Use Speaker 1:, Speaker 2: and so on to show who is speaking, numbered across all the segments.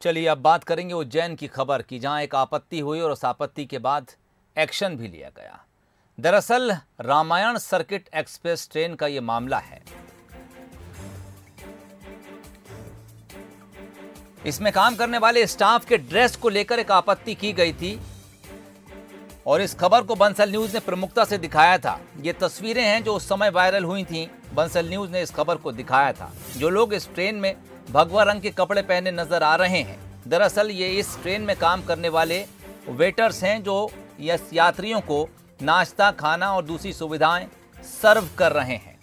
Speaker 1: चलिए अब बात करेंगे उज्जैन की खबर की, जहां एक आपत्ति हुई और उस आपत्ति के बाद एक्शन भी लिया गया। दरअसल रामायण सर्किट एक्सप्रेस ट्रेन का ये मामला है। इसमें काम करने वाले स्टाफ के ड्रेस को लेकर एक आपत्ति की गई थी और इस खबर को बंसल न्यूज ने प्रमुखता से दिखाया था। ये तस्वीरें हैं जो उस समय वायरल हुई थीं। बंसल न्यूज ने इस खबर को दिखाया था। जो लोग इस ट्रेन में भगवा रंग के कपड़े पहने नजर आ रहे हैं, दरअसल ये इस ट्रेन में काम करने वाले वेटर्स हैं जो यात्रियों को नाश्ता, खाना और दूसरी सुविधाएं सर्व कर रहे हैं।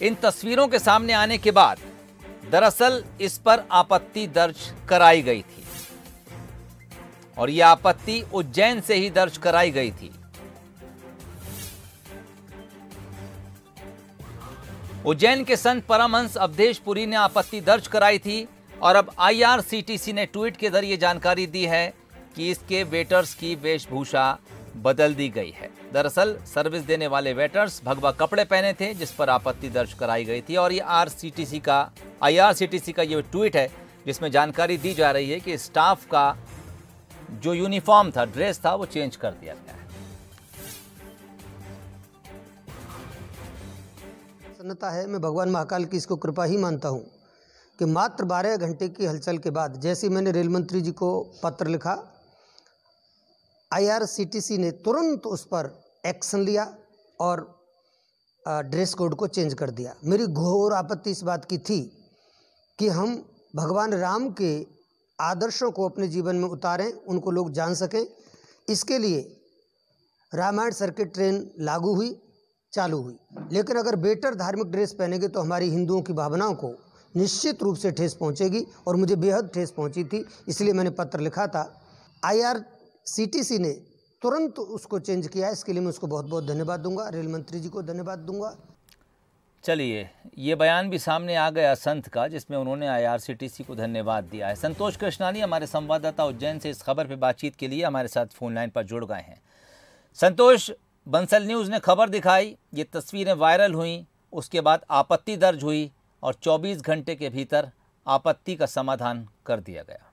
Speaker 1: इन तस्वीरों के सामने आने के बाद दरअसल इस पर आपत्ति दर्ज कराई गई थी और यह आपत्ति उज्जैन से ही दर्ज कराई गई थी। उज्जैन के संत परमहंस अवधेश पुरी ने आपत्ति दर्ज कराई थी और अब आईआरसीटीसी ने ट्वीट के जरिए जानकारी दी है कि इसके वेटर्स की वेशभूषा बदल दी गई है। दरअसल सर्विस देने वाले वेटर्स भगवा कपड़े पहने थे, जिस पर आपत्ति दर्ज कराई गई थी और ये आईआरसीटीसी का ये ट्वीट है जिसमें जानकारी दी जा रही है कि स्टाफ का जो यूनिफॉर्म था, ड्रेस था, वो चेंज कर दिया गया है।
Speaker 2: प्रसन्नता है, मैं भगवान महाकाल की इसको कृपा ही मानता हूँ कि मात्र 12 घंटे की हलचल के बाद जैसे मैंने रेल मंत्री जी को पत्र लिखा, आईआरसीटीसी ने तुरंत उस पर एक्शन लिया और ड्रेस कोड को चेंज कर दिया। मेरी घोर आपत्ति इस बात की थी कि हम भगवान राम के आदर्शों को अपने जीवन में उतारें, उनको लोग जान सकें। इसके लिए रामायण सर्किट ट्रेन लागू हुई, चालू हुई। लेकिन अगर वेटर धार्मिक ड्रेस पहनेंगे तो हमारी हिंदुओं की भावनाओं को निश्चित रूप से ठेस पहुंचेगी और मुझे बेहद ठेस पहुंची थी, इसलिए मैंने पत्र लिखा था। आईआरसीटीसी ने तुरंत उसको चेंज किया, इसके लिए मैं उसको बहुत बहुत धन्यवाद दूंगा, रेल मंत्री जी को धन्यवाद दूंगा।
Speaker 1: चलिए, ये बयान भी सामने आ गया संत का, जिसमें उन्होंने आईआरसीटीसी को धन्यवाद दिया है। संतोष कृष्णानी हमारे संवाददाता उज्जैन से इस खबर पर बातचीत के लिए हमारे साथ फोन लाइन पर जुड़ गए हैं। संतोष, बंसल न्यूज़ ने खबर दिखाई, ये तस्वीरें वायरल हुई, उसके बाद आपत्ति दर्ज हुई और 24 घंटे के भीतर आपत्ति का समाधान कर दिया गया।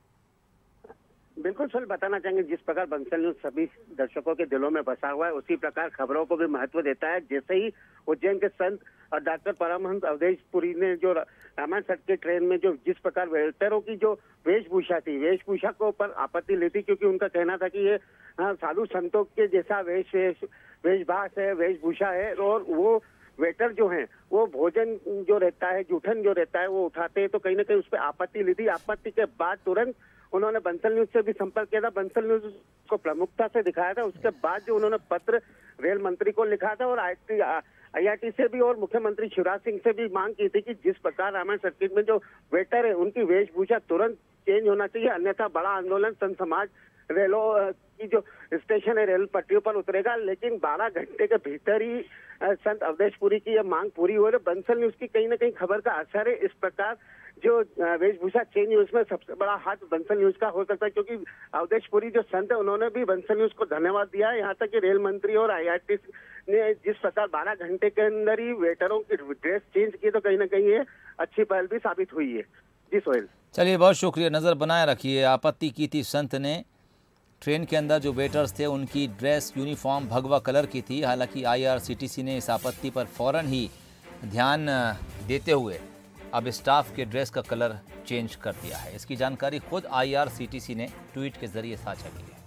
Speaker 3: बिल्कुल सर, बताना चाहेंगे जिस प्रकार बंसल न्यूज सभी दर्शकों के दिलों में बसा हुआ है, उसी प्रकार खबरों को भी महत्व देता है। जैसे ही उज्जैन के संत और डॉक्टर परमहंस अवधेश पुरी ने जो रामायण सर्किट ट्रेन में जो जिस प्रकार वेटरों की जो वेशभूषा थी, वेशभूषा को ऊपर आपत्ति ली थी, क्योंकि उनका कहना था कि ये साधु संतों के जैसा वेशभूषा है और वो वेटर जो हैं वो भोजन जो रहता है, जूठन जो रहता है वो उठाते हैं, तो कहीं ना कहीं उस पर आपत्ति ली थी। आपत्ति के बाद तुरंत उन्होंने बंसल न्यूज से भी संपर्क किया था, बंसल न्यूज को प्रमुखता से दिखाया था। उसके बाद जो उन्होंने पत्र रेल मंत्री को लिखा था और आईआरटी से भी और मुख्यमंत्री शिवराज सिंह से भी मांग की थी कि जिस प्रकार रामायण सर्किट में जो वेटर है उनकी वेशभूषा तुरंत चेंज होना चाहिए, अन्यथा बड़ा आंदोलन संत समाज रेलों की जो स्टेशन है रेल पटरियों पर उतरेगा। लेकिन 12 घंटे के भीतर ही संत अवधेश पुरी की यह मांग पूरी हो रही। बंसल न्यूज की कहीं ना कहीं खबर का असर है। इस प्रकार जो वेशभूषा चेंज न्यूज में सबसे बड़ा हाथ बंसल न्यूज का हो सकता है, क्योंकि अवधेश पुरी जो संत है उन्होंने भी बंसल न्यूज को धन्यवाद दिया है। यहाँ तक कि रेल मंत्री और आईआरटी ने जिस प्रकार 12 घंटे के अंदर ही वेटरों की ड्रेस चेंज की, तो कहीं ना कहीं ये अच्छी पहल भी साबित हुई है। जी सोहेल।
Speaker 1: चलिए, बहुत शुक्रिया, नज़र बनाए रखिए। आपत्ति की थी संत ने, ट्रेन के अंदर जो वेटर्स थे उनकी ड्रेस यूनिफॉर्म भगवा कलर की थी। हालांकि आईआरसीटीसी ने इस आपत्ति पर फौरन ही ध्यान देते हुए अब स्टाफ के ड्रेस का कलर चेंज कर दिया है। इसकी जानकारी खुद आईआरसीटीसी ने ट्वीट के जरिए साझा की है।